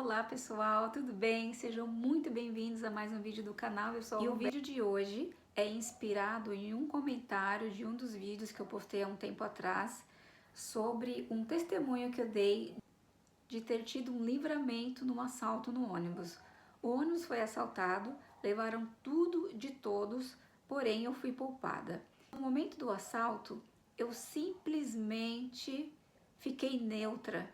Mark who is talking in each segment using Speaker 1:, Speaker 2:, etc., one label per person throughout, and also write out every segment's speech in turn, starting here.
Speaker 1: Olá pessoal, tudo bem? Sejam muito bem-vindos a mais um vídeo do canal. Eu sou a Roberta. E o vídeo de hoje é inspirado em um comentário de um dos vídeos que eu postei há um tempo atrás sobre um testemunho que eu dei de ter tido um livramento num assalto no ônibus. O ônibus foi assaltado, levaram tudo de todos, porém eu fui poupada. No momento do assalto, eu simplesmente fiquei neutra.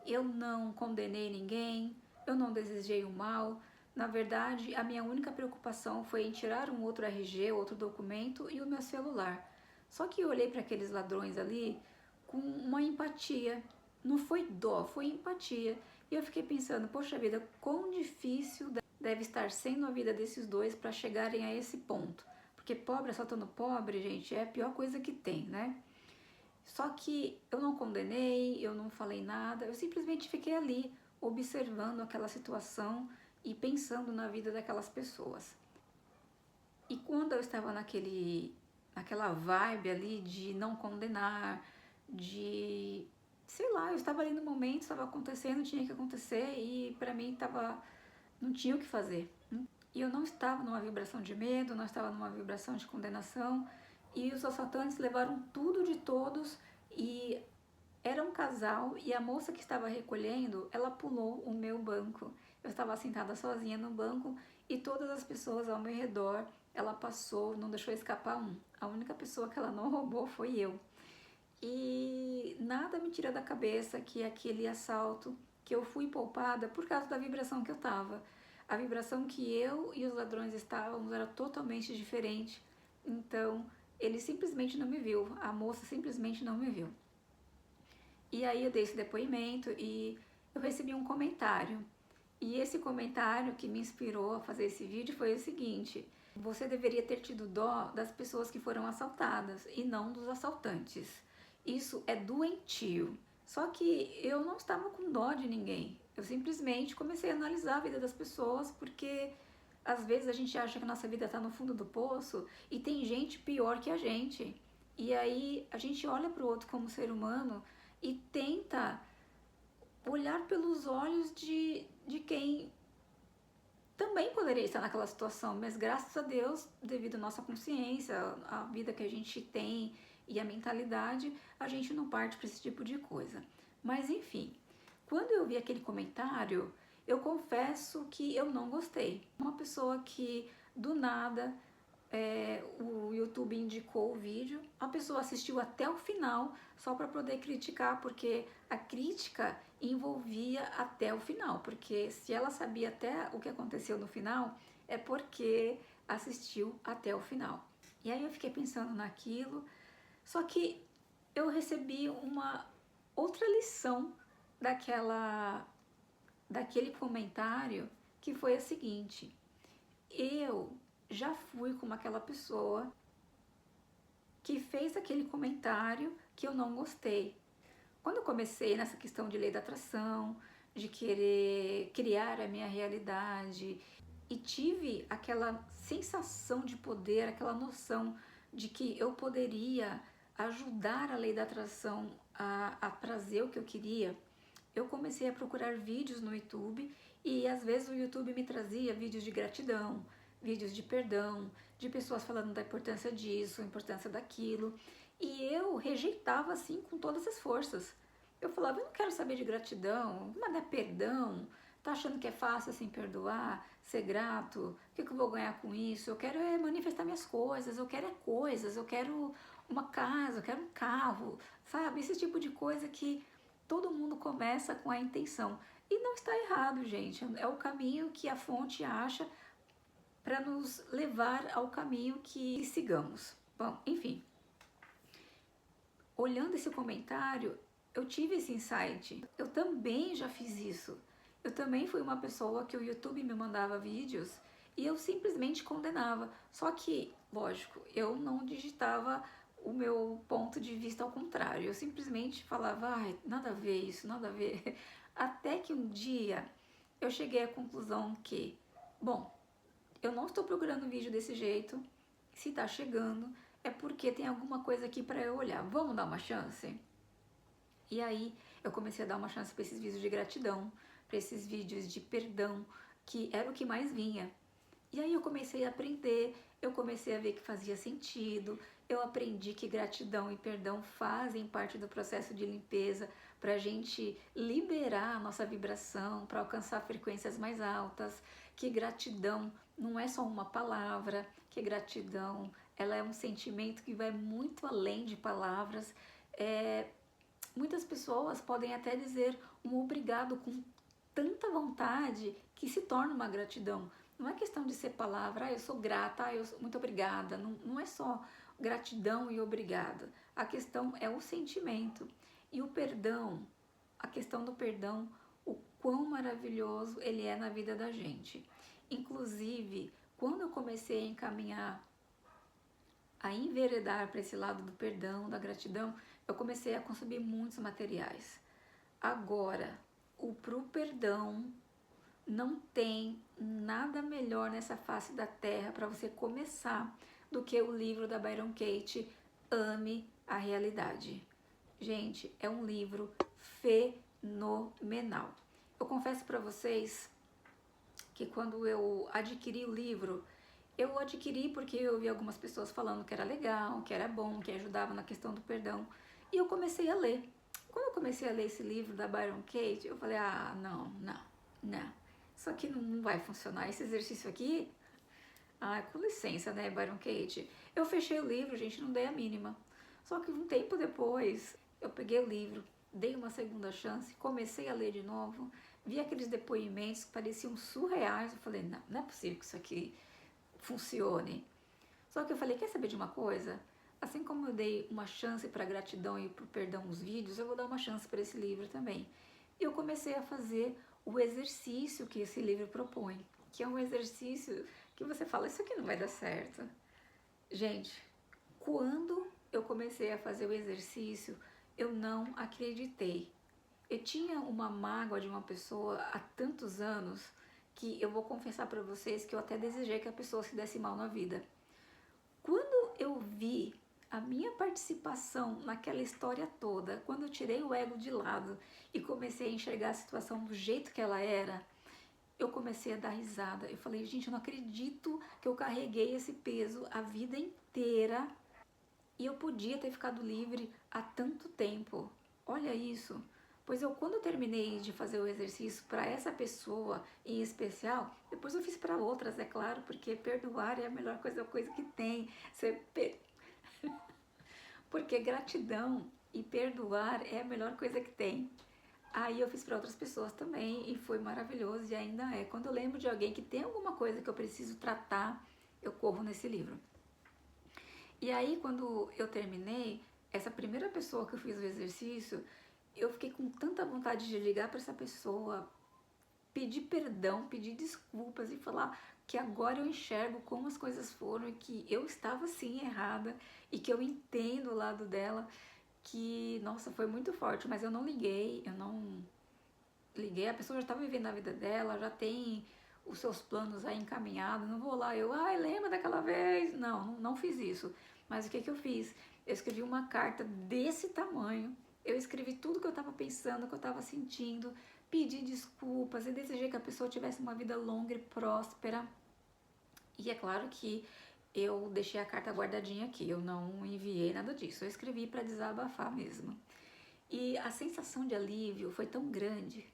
Speaker 1: Eu não condenei ninguém, eu não desejei o mal. Na verdade, a minha única preocupação foi em tirar um outro RG, outro documento e o meu celular. Só que eu olhei para aqueles ladrões ali com uma empatia. Não foi dó, foi empatia. E eu fiquei pensando, poxa vida, quão difícil deve estar sendo a vida desses dois para chegarem a esse ponto. Porque pobre assaltando pobre, gente, é a pior coisa que tem, né? Só que eu não condenei, eu não falei nada, eu simplesmente fiquei ali observando aquela situação e pensando na vida daquelas pessoas. E quando eu estava naquela vibe ali de não condenar, de, sei lá, eu estava ali no momento, estava acontecendo, tinha que acontecer e pra mim não tinha o que fazer. E eu não estava numa vibração de medo, não estava numa vibração de condenação, e os assaltantes levaram tudo de todos e era um casal e a moça que estava recolhendo, ela pulou o meu banco. Eu estava sentada sozinha no banco e todas as pessoas ao meu redor, ela passou, não deixou escapar um. A única pessoa que ela não roubou foi eu. E nada me tira da cabeça que aquele assalto, que eu fui poupada por causa da vibração que eu estava. A vibração que eu e os ladrões estávamos era totalmente diferente. Então, ele simplesmente não me viu, a moça simplesmente não me viu. E aí eu dei esse depoimento e eu recebi um comentário. E esse comentário que me inspirou a fazer esse vídeo foi o seguinte: você deveria ter tido dó das pessoas que foram assaltadas e não dos assaltantes. Isso é doentio. Só que eu não estava com dó de ninguém. Eu simplesmente comecei a analisar a vida das pessoas, porque às vezes a gente acha que a nossa vida está no fundo do poço e tem gente pior que a gente. E aí a gente olha para o outro como ser humano e tenta olhar pelos olhos de quem também poderia estar naquela situação, mas graças a Deus, devido à nossa consciência, a vida que a gente tem e a mentalidade, a gente não parte para esse tipo de coisa. Mas enfim, quando eu vi aquele comentário, eu confesso que eu não gostei. Uma pessoa que do nada o YouTube indicou o vídeo, a pessoa assistiu até o final só para poder criticar, porque a crítica envolvia até o final, porque se ela sabia até o que aconteceu no final, é porque assistiu até o final. E aí eu fiquei pensando naquilo, só que eu recebi uma outra lição daquele comentário, que foi a seguinte: eu já fui como aquela pessoa que fez aquele comentário que eu não gostei. Quando eu comecei nessa questão de lei da atração, de querer criar a minha realidade, e tive aquela sensação de poder, aquela noção de que eu poderia ajudar a lei da atração a trazer o que eu queria, eu comecei a procurar vídeos no YouTube e às vezes o YouTube me trazia vídeos de gratidão, vídeos de perdão, de pessoas falando da importância disso, a importância daquilo, e eu rejeitava assim com todas as forças. Eu falava, eu não quero saber de gratidão, mas é perdão, tá achando que é fácil assim perdoar, ser grato, o que eu vou ganhar com isso? Eu quero manifestar minhas coisas, eu quero coisas, eu quero uma casa, eu quero um carro, sabe? Esse tipo de coisa que todo mundo começa com a intenção. E não está errado, gente. É o caminho que a fonte acha para nos levar ao caminho que sigamos. Bom, enfim. Olhando esse comentário, eu tive esse insight. Eu também já fiz isso. Eu também fui uma pessoa que o YouTube me mandava vídeos e eu simplesmente condenava. Só que, lógico, eu não digitava o meu ponto de vista ao contrário. Eu simplesmente falava, ai, nada a ver isso, nada a ver. Até que um dia eu cheguei à conclusão que, bom, eu não estou procurando um vídeo desse jeito. Se tá chegando, é porque tem alguma coisa aqui para eu olhar. Vamos dar uma chance? E aí eu comecei a dar uma chance para esses vídeos de gratidão, para esses vídeos de perdão, que era o que mais vinha. E aí eu comecei a aprender, eu comecei a ver que fazia sentido, eu aprendi que gratidão e perdão fazem parte do processo de limpeza para a gente liberar a nossa vibração, para alcançar frequências mais altas, que gratidão não é só uma palavra, que gratidão ela é um sentimento que vai muito além de palavras. Muitas pessoas podem até dizer um obrigado com tanta vontade que se torna uma gratidão. Não é questão de ser palavra, eu sou grata, muito obrigada. Não é só gratidão e obrigada. A questão é o sentimento. E o perdão, a questão do perdão, o quão maravilhoso ele é na vida da gente. Inclusive, quando eu comecei a encaminhar, a enveredar para esse lado do perdão, da gratidão, eu comecei a consumir muitos materiais. Agora, pro perdão, não tem nada melhor nessa face da terra para você começar do que o livro da Byron Katie, Ame a Realidade. Gente, é um livro fenomenal. Eu confesso para vocês que quando eu adquiri o livro, eu adquiri porque eu vi algumas pessoas falando que era legal, que era bom, que ajudava na questão do perdão. E eu comecei a ler. Quando eu comecei a ler esse livro da Byron Katie, eu falei, não. Isso aqui não vai funcionar. Esse exercício aqui, com licença, né, Byron Katie? Eu fechei o livro, gente, não dei a mínima. Só que um tempo depois, eu peguei o livro, dei uma segunda chance, comecei a ler de novo, vi aqueles depoimentos que pareciam surreais. Eu falei, não é possível que isso aqui funcione. Só que eu falei, quer saber de uma coisa? Assim como eu dei uma chance para gratidão e para o perdão nos vídeos, eu vou dar uma chance para esse livro também. E eu comecei a fazer o exercício que esse livro propõe, que é um exercício que você fala, isso aqui não vai dar certo. Gente, quando eu comecei a fazer o exercício, eu não acreditei. Eu tinha uma mágoa de uma pessoa há tantos anos que eu vou confessar para vocês que eu até desejei que a pessoa se desse mal na vida. Quando eu vi a minha participação naquela história toda, quando eu tirei o ego de lado e comecei a enxergar a situação do jeito que ela era, eu comecei a dar risada. Eu falei, gente, eu não acredito que eu carreguei esse peso a vida inteira e eu podia ter ficado livre há tanto tempo. Olha isso. Pois quando eu terminei de fazer o exercício para essa pessoa em especial, depois eu fiz para outras, é claro, porque perdoar é a melhor coisa que tem. Porque gratidão e perdoar é a melhor coisa que tem. Aí eu fiz para outras pessoas também e foi maravilhoso e ainda é. Quando eu lembro de alguém que tem alguma coisa que eu preciso tratar, eu corro nesse livro. E aí quando eu terminei, essa primeira pessoa que eu fiz o exercício, eu fiquei com tanta vontade de ligar para essa pessoa, pedir perdão, pedir desculpas e falar que agora eu enxergo como as coisas foram e que eu estava sim errada e que eu entendo o lado dela, que, nossa, foi muito forte, mas eu não liguei, a pessoa já estava vivendo a vida dela, já tem os seus planos aí encaminhados, não vou lá, lembra daquela vez? Não fiz isso. Mas o que eu fiz? Eu escrevi uma carta desse tamanho, eu escrevi tudo que eu estava pensando, que eu estava sentindo, pedi desculpas e desejei que a pessoa tivesse uma vida longa e próspera. E é claro que eu deixei a carta guardadinha aqui, eu não enviei nada disso, eu escrevi para desabafar mesmo. E a sensação de alívio foi tão grande,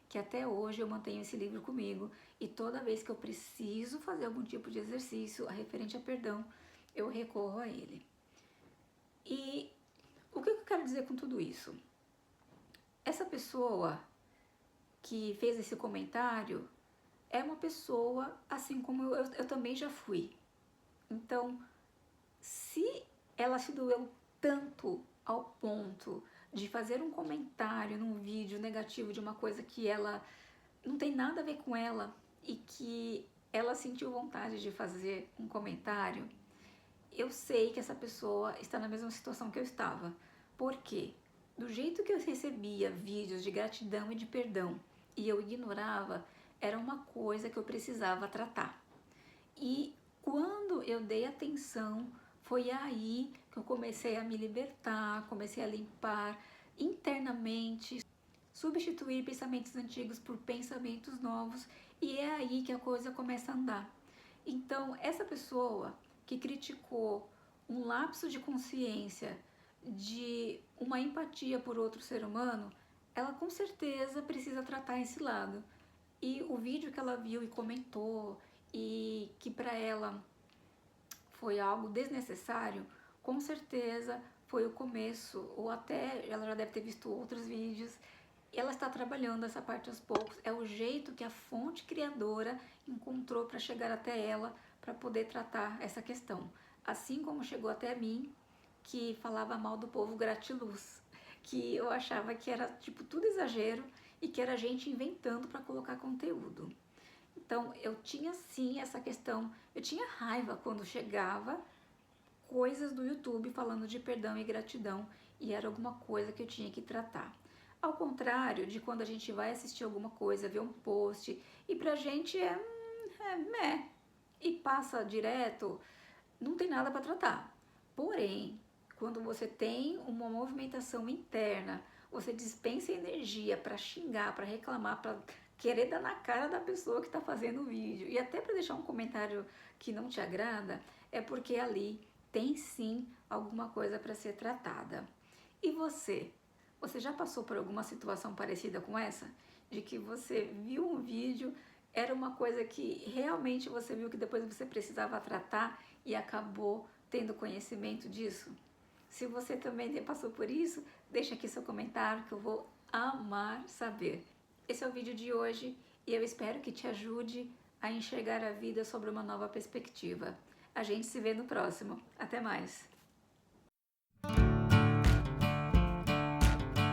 Speaker 1: que até hoje eu mantenho esse livro comigo e toda vez que eu preciso fazer algum tipo de exercício referente a perdão, eu recorro a ele. E o que eu quero dizer com tudo isso? Essa pessoa que fez esse comentário é uma pessoa assim como eu também já fui. Então, se ela se doeu tanto ao ponto de fazer um comentário num vídeo negativo de uma coisa que ela não tem nada a ver com ela e que ela sentiu vontade de fazer um comentário, eu sei que essa pessoa está na mesma situação que eu estava. Por quê? Do jeito que eu recebia vídeos de gratidão e de perdão e eu ignorava, era uma coisa que eu precisava tratar. E quando eu dei atenção, foi aí que eu comecei a me libertar, comecei a limpar internamente. substituir pensamentos antigos por pensamentos novos, e é aí que a coisa começa a andar. Então, essa pessoa que criticou um lapso de consciência, de uma empatia por outro ser humano, ela com certeza precisa tratar esse lado. E o vídeo que ela viu e comentou, e que para ela foi algo desnecessário, com certeza foi o começo, ou até ela já deve ter visto outros vídeos. Ela está trabalhando essa parte aos poucos, é o jeito que a fonte criadora encontrou para chegar até ela, para poder tratar essa questão. Assim como chegou até mim, que falava mal do povo gratiluz, que eu achava que era tipo tudo exagero e que era gente inventando para colocar conteúdo. Então eu tinha sim essa questão, eu tinha raiva quando chegava coisas do YouTube falando de perdão e gratidão e era alguma coisa que eu tinha que tratar. Ao contrário de quando a gente vai assistir alguma coisa, ver um post e pra gente meh, e passa direto, não tem nada para tratar. Porém, quando você tem uma movimentação interna, você dispensa energia para xingar, para reclamar, para querer dar na cara da pessoa que está fazendo o vídeo e até para deixar um comentário que não te agrada, é porque ali tem sim alguma coisa para ser tratada. E você? Você já passou por alguma situação parecida com essa? De que você viu um vídeo, era uma coisa que realmente você viu que depois você precisava tratar e acabou tendo conhecimento disso? Se você também passou por isso, deixa aqui seu comentário que eu vou amar saber. Esse é o vídeo de hoje e eu espero que te ajude a enxergar a vida sobre uma nova perspectiva. A gente se vê no próximo. Até mais!